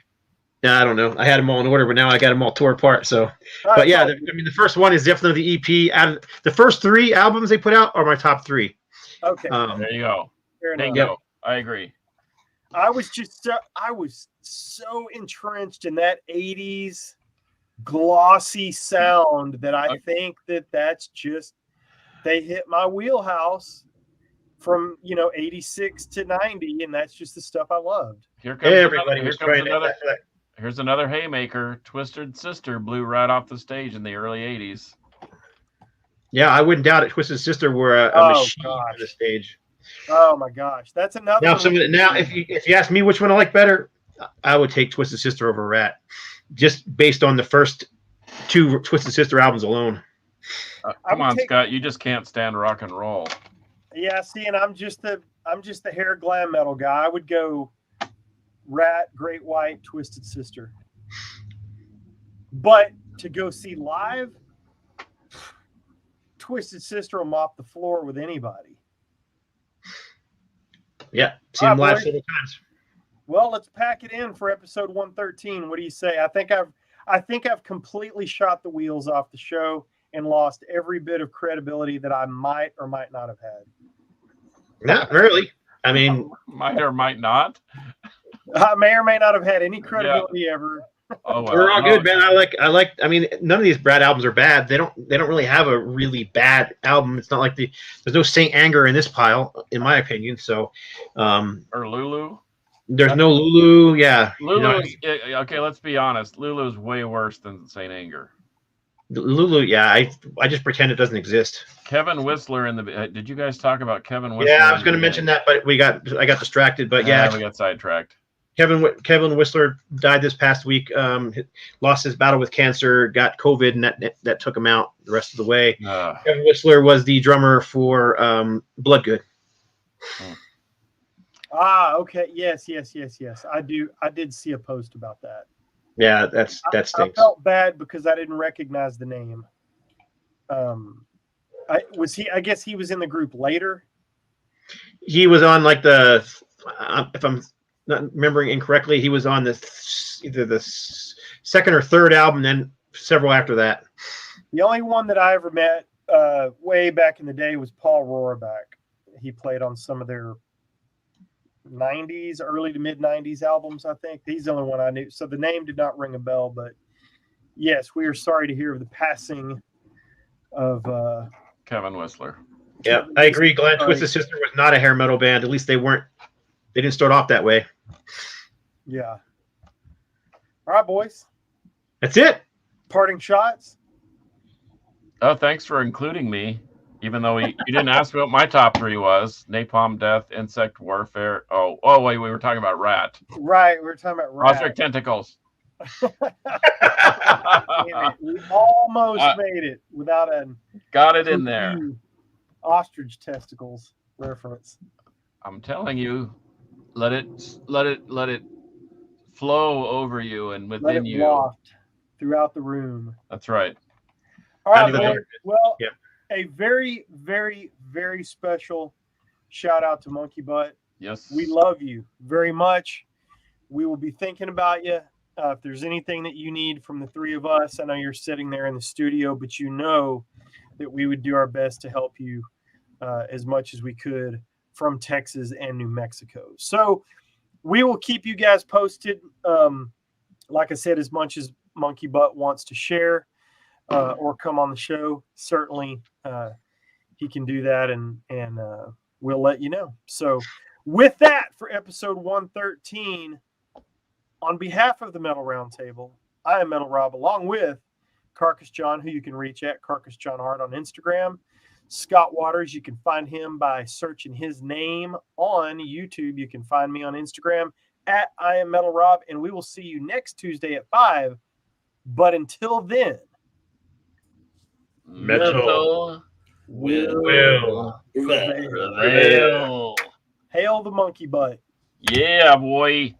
Yeah, I don't know. I had them all in order, but now I got them all tore apart. So, but yeah, the first one is definitely the EP. Out of the first 3 albums they put out are my top 3. Okay, there you go. Bingo. I agree. I was so entrenched in that 80s glossy sound that I think that's just they hit my wheelhouse from 86 to 90, and that's just the stuff I loved. Here's another haymaker. Twisted Sister blew right off the stage in the early 80s. Yeah, I wouldn't doubt it. Twisted Sister were a machine on the stage. Oh my gosh, that's another. Now, if you ask me which one I like better, I would take Twisted Sister over RATT, just based on the first 2 Twisted Sister albums alone. Come on, Scott, you just can't stand rock and roll. Yeah, see, and I'm just the hair glam metal guy. I would go RATT, Great White, Twisted Sister. But to go see live, Twisted Sister will mop the floor with anybody. Yeah, seen them live several times. Well, let's pack it in for episode 113. What do you say? I think I've completely shot the wheels off the show and lost every bit of credibility that I might or might not have had. Not really. I mean, might or might not. I may or may not have had any credibility ever. Oh, well, we're all good, man. I mean, none of these RATT albums are bad. They don't really have a really bad album. It's not like there's no Saint Anger in this pile, in my opinion. So, or Lulu. There's no Lulu. Yeah. Lulu okay. Let's be honest. Lulu is way worse than Saint Anger. Lulu, yeah. I just pretend it doesn't exist. Kevin Whistler did you guys talk about Kevin Whistler? Yeah, I was going to mention that, but I got distracted. But yeah, we got sidetracked. Kevin Whistler died this past week. Lost his battle with cancer, got COVID, and that took him out the rest of the way. Kevin Whistler was the drummer for Bloodgood. Okay. Yes. I did see a post about that. Yeah, that stinks. I felt bad because I didn't recognize the name. I guess he was in the group later. He was on like if I'm not remembering incorrectly, he was on either the second or third album, then several after that. The only one that I ever met way back in the day was Paul Rohrbach. He played on some of their 90s, early to mid 90s albums, I think. He's the only one I knew. So the name did not ring a bell, but yes, we are sorry to hear of the passing of Kevin Whistler. Yeah, I agree. Glenn Twisted Sister was not a hair metal band. At least they didn't start off that way. Yeah. All right, boys. That's it. Parting shots. Oh, thanks for including me. Even though you didn't ask me what my top 3 was: Napalm Death, Insect Warfare. Oh, wait, we were talking about RATT. Right, we were talking about RATT. Ostrich Tentacles. Damn it. We almost made it without a got it in there. Ostrich testicles reference. I'm telling you, let it flow over you and within Let it you. waft throughout the room. That's right. All right, boys. Well, yeah. A very, very, very special shout out to Monkey Butt. Yes. We love you very much. We will be thinking about you. If there's anything that you need from the 3 of us, I know you're sitting there in the studio, but you know that we would do our best to help you as much as we could from Texas and New Mexico. So we will keep you guys posted. Like I said, as much as Monkey Butt wants to share or come on the show, certainly he can do that, and we'll let you know. So with that, for episode 113, on behalf of the Metal Roundtable, I am Metal Rob, along with Carcass John, who you can reach at Carcass John Hart on Instagram. Scott Waters, you can find him by searching his name on YouTube. You can find me on Instagram at I am Metal Rob, and we will see you next Tuesday at 5. But until then, Metal will prevail. Hail the Monkey Butt. Yeah, boy.